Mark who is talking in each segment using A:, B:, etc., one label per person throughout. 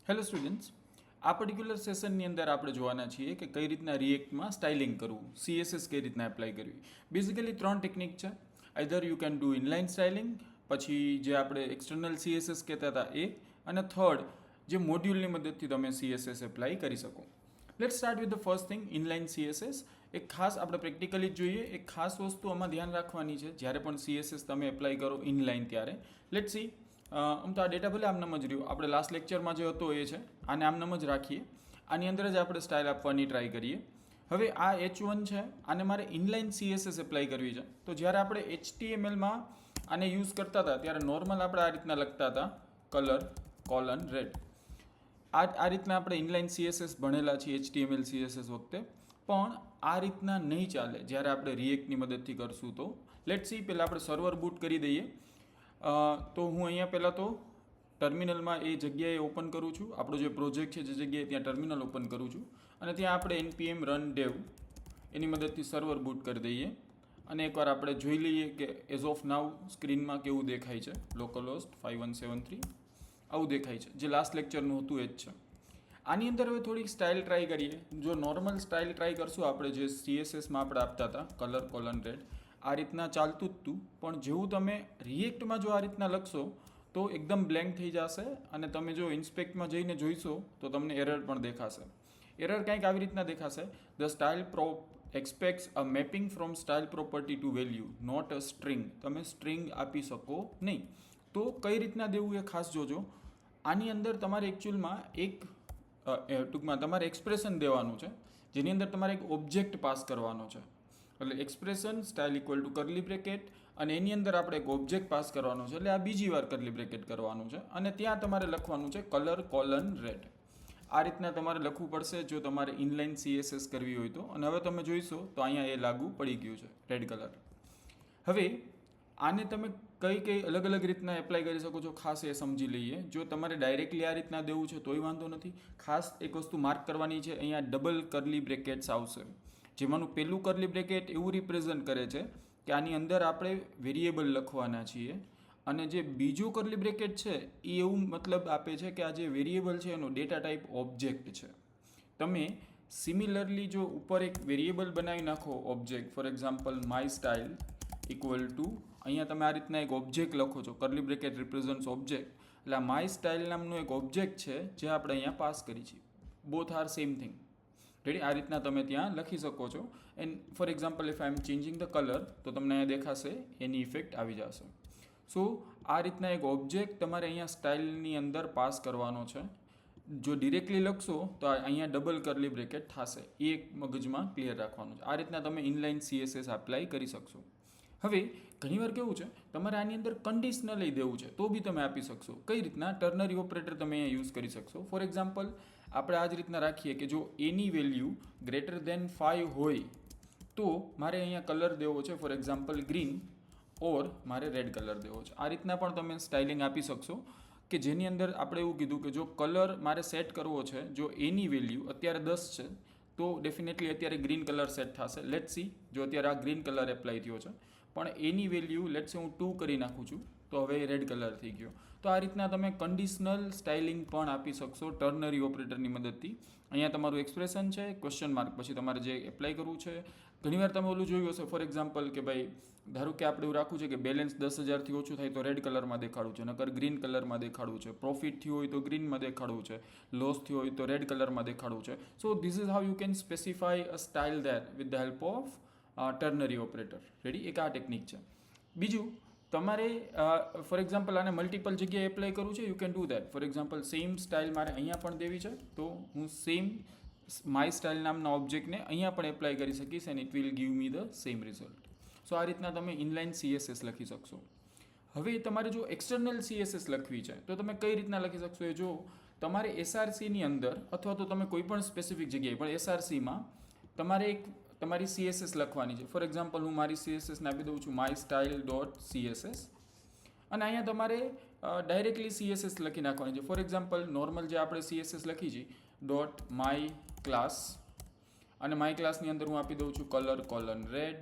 A: Hello students, આ particular સેશનની અંદર આપણે જોવાના છીએ કે કઈ રીતના રિએક્ટમાં સ્ટાઇલિંગ કરવું, સીએસએસ કઈ રીતના એપ્લાય કરવી. બેઝિકલી 3 ટેકનિક છે. Either you can do inline styling, પછી જે આપણે એક્સટર્નલ સીએસએસ કહેતા હતા એ, અને થર્ડ જે મોડ્યુલની મદદથી તમે સીએસએસ એપ્લાય કરી શકો. Let's start with the first thing, inline CSS. એક ખાસ આપણે પ્રેક્ટિકલી જ જોઈએ, એક ખાસ વસ્તુ આમાં ધ્યાન રાખવાની છે જ્યારે પણ સીએસએસ તમે એપ્લાય કરો ઇનલાઇન ત્યારે. લેટ્સ સી, આમ તો આ ડેટા ભલે આમનામ જ રહ્યું, આપણે લાસ્ટ લેક્ચરમાં જે હતો એ છે, આને આમનામ જ રાખીએ. આની અંદર જ આપણે સ્ટાઇલ આપવાની ટ્રાય કરીએ. હવે આ H1 છે, આને મારે ઇનલાઇન સીએસએસ એપ્લાય કરવી છે. તો જ્યારે આપણે HTMLમાં આને યુઝ કરતા હતા ત્યારે નોર્મલ આપણે આ રીતના લખતા હતા, કલર કોલન રેડ. આ રીતના આપણે ઇનલાઇન સીએસએસ ભણેલા છીએ HTML સીએસએસ વખતે, પણ આ રીતના નહીં ચાલે જ્યારે આપણે રિએક્ટની મદદથી કરશું. તો લેટ્સ સી, પહેલાં આપણે સર્વર બૂટ કરી દઈએ. તો હું અહીંયા પહેલાં તો ટર્મિનલમાં એ જગ્યાએ ઓપન કરું છું, આપણો જે પ્રોજેક્ટ છે જે જગ્યાએ ત્યાં ટર્મિનલ ઓપન કરું છું, અને ત્યાં આપણે npm run dev એની મદદથી સર્વર બૂટ કરી દઈએ. અને એકવાર આપણે જોઈ લઈએ કે એઝ ઓફ નાવ સ્ક્રીનમાં કેવું દેખાય છે. લોકલહોસ્ટ 5173 આવું દેખાય છે, જે લાસ્ટ લેક્ચરનું હતું એ જ છે. આની અંદર હવે થોડીક સ્ટાઇલ ટ્રાય કરીએ. જો નોર્મલ સ્ટાઇલ ટ્રાય કરશું આપણે જે સીએસએસમાં આપણે આપતા હતા, કલર કોલન રેડ, આ રીતના ચાલતું જ હતું. પણ જેવું તમે રિએક્ટમાં જો આ રીતના લખશો તો એકદમ બ્લેન્ક થઈ જશે, અને તમે જો ઇન્સ્પેક્ટમાં જઈને જોઈશો તો તમને એરર પણ દેખાશે. એરર કંઈક આવી રીતના દેખાશે: the style prop expects a mapping from style property to value, not a string. તમે સ્ટ્રિંગ આપી શકો નહીં. તો કઈ રીતના દેવું એ ખાસ જોજો. આની અંદર તમારે એકચ્યુઅલમાં ટૂંકમાં તમારે એક્સપ્રેશન દેવાનું છે, જેની અંદર તમારે એક ઓબ્જેક્ટ પાસ કરવાનો છે. એટલે expression style equal to કરલી bracket, અને એની અંદર આપણે એક ઓબ્જેક્ટ પાસ કરવાનો છે. એટલે આ બીજી વાર કરલી બ્રેકેટ કરવાનું છે, અને ત્યાં તમારે લખવાનું છે કલર કોલન રેડ. આ રીતના તમારે લખવું પડશે જો તમારે ઇનલાઇન સીએસએસ કરવી હોય તો. અને હવે તમે જોઈશો તો અહીંયા એ લાગુ પડી ગયું છે, રેડ કલર. હવે આને તમે કઈ અલગ અલગ રીતના એપ્લાય કરી શકો છો, ખાસ એ સમજી લઈએ. જો તમારે ડાયરેક્ટલી આ રીતના દેવું છે તોય વાંધો નથી. ખાસ એક વસ્તુ માર્ક કરવાની છે, અહીંયા ડબલ કરલી બ્રેકેટ્સ આવશે, જેમાંનું પહેલું કરલી બ્રેકેટ એવું રિપ્રેઝન્ટ કરે છે કે આની અંદર આપણે વેરિયેબલ લખવાના છીએ, અને જે બીજું કરલી બ્રેકેટ છે એ એવું મતલબ આપે છે કે આ જે વેરિયેબલ છે એનો ડેટા ટાઈપ ઓબ્જેક્ટ છે. તમે સિમિલરલી જો ઉપર એક વેરિયેબલ બનાવી નાખો object, for example my style equal to, અહીંયા તમે આ રીતના એક ઓબ્જેક્ટ લખો છો, કરલી બ્રેકેટ રિપ્રેઝન્ટ્સ ઓબ્જેક્ટ, એટલે આ માય સ્ટાઇલ નામનું એક ઓબ્જેક્ટ છે જે આપણે અહીંયા પાસ કરી છે. Both are same thing. Ready? આ રીતના તમે ત્યાં લખી શકો છો. And for example if I am changing the colour, તો તમને અહીંયા દેખાશે એની ઇફેક્ટ આવી જશે. સો આ રીતના એક ઓબ્જેક્ટ તમારે અહીંયા સ્ટાઇલની અંદર પાસ કરવાનો છે. જો ડિરેક્ટલી લખશો તો અહીંયા ડબલ કરલી બ્રેકેટ થશે. એ એક મગજમાં ક્લિયર રાખવાનું છે. આ રીતના તમે ઇનલાઇન સીએસએસ એપ્લાય કરી શકશો. હવે ઘણીવાર કેવું છે, તમારે આની અંદર કન્ડિશનલી દેવું છે તો બી તમે આપી શકશો. કઈ રીતના? ટર્નરી ઓપરેટર તમે અહીંયા યુઝ કરી શકશો. ફોર એક્ઝામ્પલ આપણે આ જ રીતના રાખીએ કે જો એની વેલ્યુ ગ્રેટર દેન 5 હોય તો મારે અહીંયા કલર દેવો છે, ફોર એક્ઝામ્પલ ગ્રીન, ઓર મારે રેડ કલર દેવો છે. આ રીતના પણ તમે સ્ટાઇલિંગ આપી શકશો, કે જેની અંદર આપણે એવું કીધું કે જો કલર મારે સેટ કરવો છે, જો એની વેલ્યુ અત્યારે 10 છે તો ડેફિનેટલી અત્યારે ગ્રીન કલર સેટ થશે. લેટ્સ સી, જો અત્યારે આ ગ્રીન કલર એપ્લાય થયો છે, પણ એની વેલ્યુ લેટ્સ હું 2 કરી નાખું છું, તો હવે રેડ કલર થઈ ગયો. તો આ રીતના તમે કન્ડિશનલ સ્ટાઇલિંગ પણ આપી શકશો ટર્નરી ઓપરેટરની મદદથી. અહીંયા તમારું એક્સપ્રેશન છે, ક્વેશ્ચન માર્ક, પછી તમારે જે એપ્લાય કરવું છે. ઘણીવાર તમે ઓલું જોયું હશે, ફોર એક્ઝામ્પલ કે ભાઈ ધારો કે આપણે એવું રાખવું છે કે બેલેન્સ 10,000થી ઓછું થાય તો રેડ કલરમાં દેખાડવું છે, નકર ગ્રીન કલરમાં દેખાડવું છે, પ્રોફિટ થયું હોય તો ગ્રીનમાં દેખાડવું છે, લોસ થયું હોય તો રેડ કલરમાં દેખાડવું છે. So this is how you can specify a style there with the help of ternary operator. Ready? એક આ ટેકનિક છે. બીજું, તમારે ફોર એક્ઝામ્પલ આને મલ્ટિપલ જગ્યાએ એપ્લાય કરવું છે, you can do that. For example same style મારે અહીંયા પણ દેવી છે, તો હું સેમ માય સ્ટાઇલ નામના ઓબ્જેક્ટને અહીંયા પણ એપ્લાય કરી શકીશ, and it will give me the same result. So આ રીતના તમે ઇનલાઇન સીએસએસ લખી શકશો. હવે તમારે જો એક્સટર્નલ સીએસએસ લખવી છે તો તમે કઈ રીતના લખી શકશો એ જો. તમારે એસઆરસીની અંદર અથવા તો તમે કોઈ પણ સ્પેસિફિક જગ્યાએ, પણ એસઆરસીમાં તમારે એક તમારી સીએસએસ લખવાની છે. ફોર એક્ઝામ્પલ હું મારી સીએસએસને આપી દઉં છું માય સ્ટાઇલ ડોટ સીએસએસ, અને અહીંયા તમારે ડાયરેક્ટલી સીએસએસ લખી નાખવાની છે. ફોર એક્ઝામ્પલ નોર્મલ જે આપણે સીએસએસ લખી છે ડોટ માય ક્લાસ, અને માય ક્લાસની અંદર હું આપી દઉં છું કલર કોલન રેડ.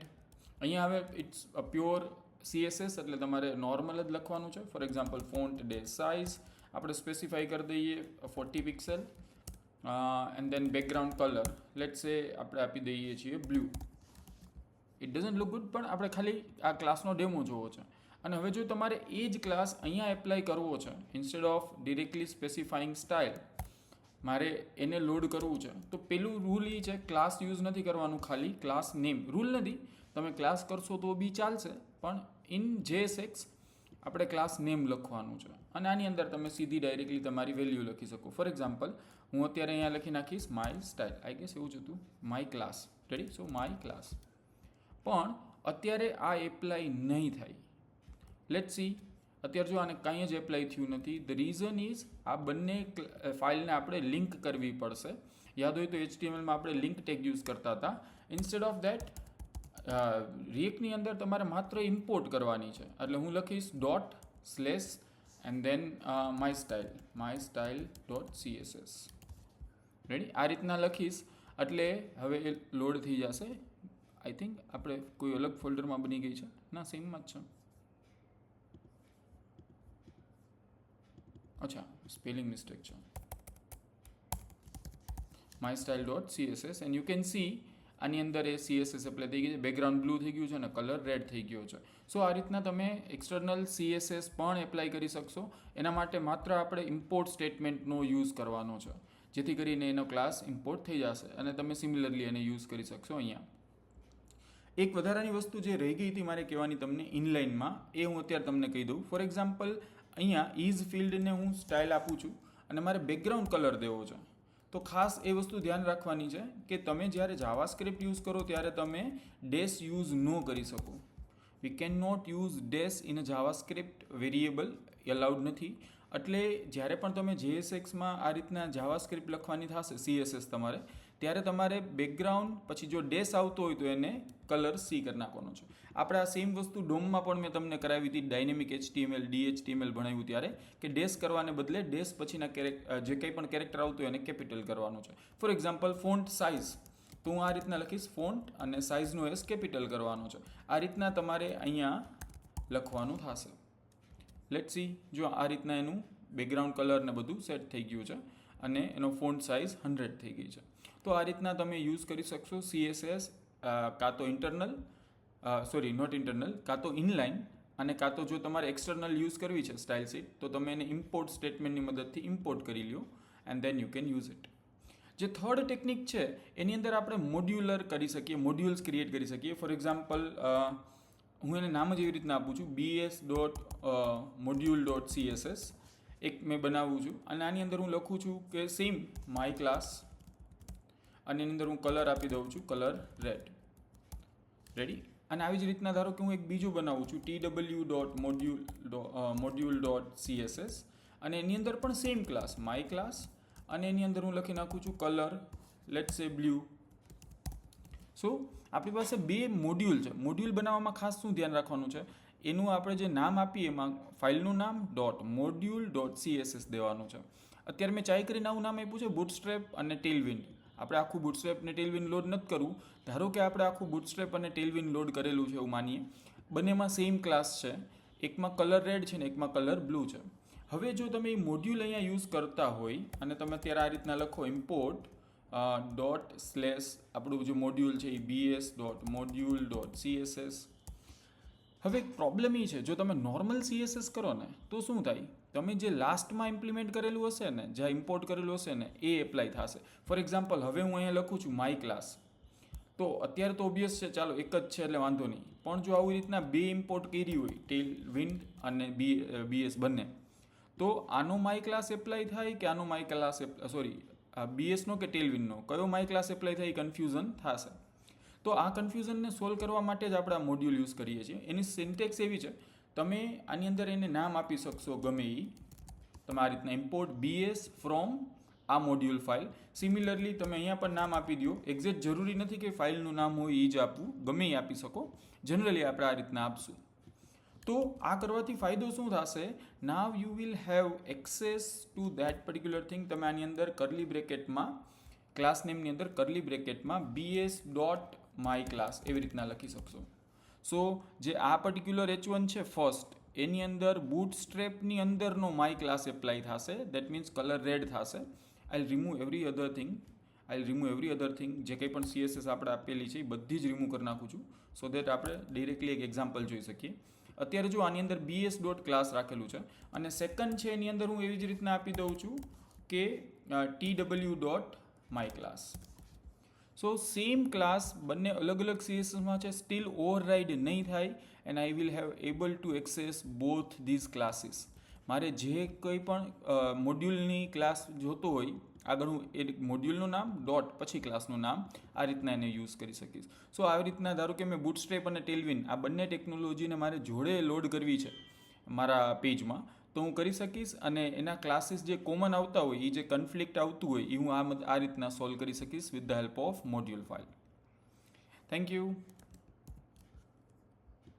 A: અહીંયા હવે ઇટ્સ અ પ્યોર સીએસએસ, એટલે તમારે નોર્મલ જ લખવાનું છે. For example font the size, આપણે સ્પેસિફાઈ કરી દઈએ 40 pixel and then background colour let say આપણે આપી દઈએ છીએ blue. It doesn't look good, પણ આપણે ખાલી આ ક્લાસનો ડેમો જોવો છે. અને હવે જો તમારે એ જ ક્લાસ અહીંયા એપ્લાય કરવો છે, instead of directly specifying style મારે એને લોડ કરવું છે, તો પેલું રૂલ એ છે ક્લાસ યુઝ નથી કરવાનું, ખાલી ક્લાસ નેમ. રૂલ નથી, તમે ક્લાસ કરશો તો બી ચાલશે, પણ ઇન JSX આપણે ક્લાસ નેમ લખવાનું છે. અને આની અંદર તમે સીધી ડાયરેક્ટલી તમારી વેલ્યુ લખી શકો. ફોર એક્ઝામ્પલ હું અત્યારે અહીંયા લખી નાખીશ માય સ્ટાઇલ, આઈ ગેસ એવું જ હતું, my class. Ready? So my class. પણ અત્યારે આ એપ્લાય નહીં થાય. લેટ્સ સી, અત્યારે જો આને કાંઈ જ એપ્લાય થયું નથી. ધ રીઝન ઇઝ આ બંને ફાઇલને આપણે લિંક કરવી પડશે. યાદ હોય તો HTMLમાં આપણે લિંક ટેગ યુઝ કરતા હતા. ઇન્સ્ટેડ ઓફ દેટ રિએક્ટની અંદર તમારે માત્ર ઇમ્પોર્ટ કરવાની છે. એટલે હું લખીશ dot slash and then my style dot CSS. Ready? આ રીતના લખીશ એટલે હવે એ લોડ થઈ જશે. આઈ થિંક આપણે કોઈ અલગ ફોલ્ડરમાં બની ગઈ છે, ના સેમમાં જ છે. અચ્છા, સ્પેલિંગ મિસ્ટેક છે. mystyle.css and you can see આની અંદર એ CSS એપ્લાય થઈ ગઈ છે. બેકગ્રાઉન્ડ બ્લુ થઈ ગયું છે અને કલર રેડ થઈ ગયો છે. સો આ રીતના તમે એક્સટર્નલ CSS પણ એપ્લાય કરી શકશો. એના માટે માત્ર આપણે ઇમ્પોર્ટ સ્ટેટમેન્ટનો યુઝ કરવાનો છે, જેથી કરીને એનો ક્લાસ ઇમ્પોર્ટ થઈ જશે અને તમે સિમિલરલી એને યુઝ કરી શકશો. અહીંયા એક વધારાની વસ્તુ જે રહી ગઈ હતી મારે કહેવાની તમને ઇનલાઇનમાં, એ હું અત્યારે તમને કહી દઉં. ફોર એક્ઝામ્પલ અહીંયા ઇઝ ફિલ્ડને હું સ્ટાઇલ આપું છું અને મારે બેકગ્રાઉન્ડ કલર દેવો છે, તો ખાસ એ વસ્તુ ધ્યાન રાખવાની છે કે તમે જ્યારે જાવાસ્ક્રિપ્ટ યુઝ કરો ત્યારે તમે ડેશ યુઝ ન કરી શકો. We can not use dash in a JavaScript variable, allowed નથી. એટલે જ્યારે પણ તમે JSXમાં આ રીતના જાવાસ્ક્રિપ્ટ લખવાની થશે CSS તમારે, ત્યારે તમારે બેકગ્રાઉન્ડ પછી જો ડેશ આવતો હોય તો એને કલર C કરી નાખવાનો છે. આપણે આ સેમ વસ્તુ ડોમમાં પણ મેં તમને કરાવી હતી, ડાયનેમિક HTML DHTML ભણાવ્યું ત્યારે, કે ડેશ કરવાને બદલે ડેશ પછીના જે કંઈ પણ કેરેક્ટર આવતું હોય એને કેપિટલ કરવાનું છે. ફોર એક્ઝામ્પલ ફોન્ટ સાઇઝ, તો હું આ રીતના લખીશ ફોન્ટ અને સાઇઝનો S કેપિટલ કરવાનો છે. આ રીતના તમારે અહીંયા લખવાનું થશે. લેટ્સ સી, જો આ રીતના એનું બેકગ્રાઉન્ડ કલર ને બધું સેટ થઈ ગયું છે અને એનો ફોન્ટ સાઇઝ 100 થઈ ગઈ છે. તો આ રીતના તમે યુઝ કરી શકશો CSS, કાં તો ઇન્ટરનલ નોટ ઇન્ટરનલ, કાં તો ઇનલાઇન, અને કાં તો જો તમારે એક્સટર્નલ યુઝ કરવી છે સ્ટાઇલ શીટ, તો તમે એને ઇમ્પોર્ટ સ્ટેટમેન્ટની મદદથી ઇમ્પોર્ટ કરી લ્યો and then you can use it. જે થર્ડ ટેકનિક છે એની અંદર આપણે મોડ્યુલર કરી શકીએ, મોડ્યુલ્સ ક્રિએટ કરી શકીએ. ફોર એક્ઝામ્પલ હું એને નામ જ એવી રીતના આપું છું, bs.module.css એક મેં બનાવું છું અને આની અંદર હું લખું છું કે સેમ માય ક્લાસ, અને એની અંદર હું કલર આપી દઉં છું કલર રેડ. રેડી? અને આવી જ રીતના ધારો કે હું એક બીજું બનાવું છું tw.module.css અને એની અંદર પણ સેમ ક્લાસ માય ક્લાસ, અને એની અંદર હું લખી નાખું છું કલર લેટ્સ સે બ્લુ. સો આપણી પાસે બે મોડ્યુલ છે. મોડ્યુલ બનાવવામાં ખાસ શું ધ્યાન રાખવાનું છે, એનું આપણે જે નામ આપીએ એમાં ફાઇલનું નામ .module.css દેવાનું છે. અત્યારે મેં ચાઈ કરીને આવું નામ આપ્યું છે બુટસ્ટ્રેપ અને ટેલવિન્ડ. આપણે આખું બુટસ્ટ્રેપ અને ટેલવિન્ડ લોડ નથી કરવું. ધારો કે આપણે આખું બુટસ્ટ્રેપ અને ટેલવિન્ડ લોડ કરેલું છે એવું માનીએ, બંનેમાં સેમ ક્લાસ છે, એકમાં કલર રેડ છે ને એકમાં કલર બ્લુ છે. હવે જો તમે એ મોડ્યુલ અહીંયા યુઝ કરતા હોય અને તમે અત્યારે આ રીતના લખો ઇમ્પોર્ટ ડોટ સ્લેશ આપણું જે મોડ્યુલ છે એ bs.module.css. હવે એક પ્રોબ્લેમ એ છે, જો તમે નોર્મલ CSS કરો ને તો શું થાય, તમે જે લાસ્ટમાં ઇમ્પ્લિમેન્ટ કરેલું હશે ને, જ્યાં ઇમ્પોર્ટ કરેલું હશે ને એ એપ્લાય થશે. ફોર એક્ઝામ્પલ હવે હું અહીંયા લખું છું માય ક્લાસ, તો અત્યારે તો ઓબ્વિયસ છે, ચાલો એક જ છે એટલે વાંધો નહીં. પણ જો આવી રીતના બે ઇમ્પોર્ટ કરી હોય ટેલવિન્ડ અને BS બંને, તો આનો માય ક્લાસ એપ્લાય થાય કે આનો માય ક્લાસ BSનો કે ટેલવિન્ડનો કયો માય ક્લાસ એપ્લાય થાય, કન્ફ્યુઝન થશે. તો આ કન્ફ્યુઝનને સોલ્વ કરવા માટે જ આપણે આ મોડ્યુલ યુઝ કરીએ છીએ. એની સિન્ટેક્સ એવી છે, તમે આની અંદર એને નામ આપી શકશો ગમે એ. તમે આ રીતના ઇમ્પોર્ટ BS ફ્રોમ આ મોડ્યુલ ફાઇલ. સિમિલરલી તમે અહીંયા પણ નામ આપી દો. એક્ઝેક્ટ જરૂરી નથી કે ફાઇલનું નામ હોય એ જ આપવું, ગમે એ આપી શકો. જનરલી આપણે આ રીતના આપશું. તો આ કરવાથી ફાયદો શું થશે, now you will have access two that particular thing. તમે આની અંદર કરલી બ્રેકેટમાં, ક્લાસ નેમની અંદર કરલી બ્રેકેટમાં bs.myclass એવી રીતના લખી શકશો. સો જે આ પર્ટિક્યુલર H1 છે ફર્સ્ટ, એની અંદર બૂટસ્ટ્રેપની અંદરનો માય ક્લાસ એપ્લાય થશે. દેટ મીન્સ કલર રેડ થશે. આઈ રિમૂવ એવરી અધર થિંગ. જે કંઈ પણ CSS આપણે આપેલી છે એ બધી જ રિમૂવ કરી નાખું છું, સો દેટ આપણે ડિરેક્ટલી એક એક્ઝામ્પલ જોઈ શકીએ. અત્યારે જો આની અંદર BS ડોટ ક્લાસ રાખેલું છે અને સેકન્ડ છે એની અંદર હું એવી જ રીતના આપી દઉં છું કે TW dot my class. So same class બંને અલગ અલગ CSSમાં છે, સ્ટીલ ઓવરરાઇડ નહીં થાય and I will have able to access both these classes. મારે જે કંઈ પણ મોડ્યુલની ક્લાસ જોતો હોય, આગળ હું એ મોડ્યુલનું નામ ડોટ પછી ક્લાસનું નામ આ રીતના એને યુઝ કરી શકીશ. સો આવી રીતના ધારો કે મેં બૂટસ્ટ્રેપ અને ટેલવિન આ બંને ટેકનોલોજીને મારે જોડે લોડ કરવી છે મારા પેજમાં, તો હું કરી શકીશ. અને એના ક્લાસીસ જે કોમન આવતા હોય, એ જે કન્ફ્લિક્ટ આવતું હોય, એ હું આ રીતના સોલ્વ કરી શકીશ with the help of module file. Thank you.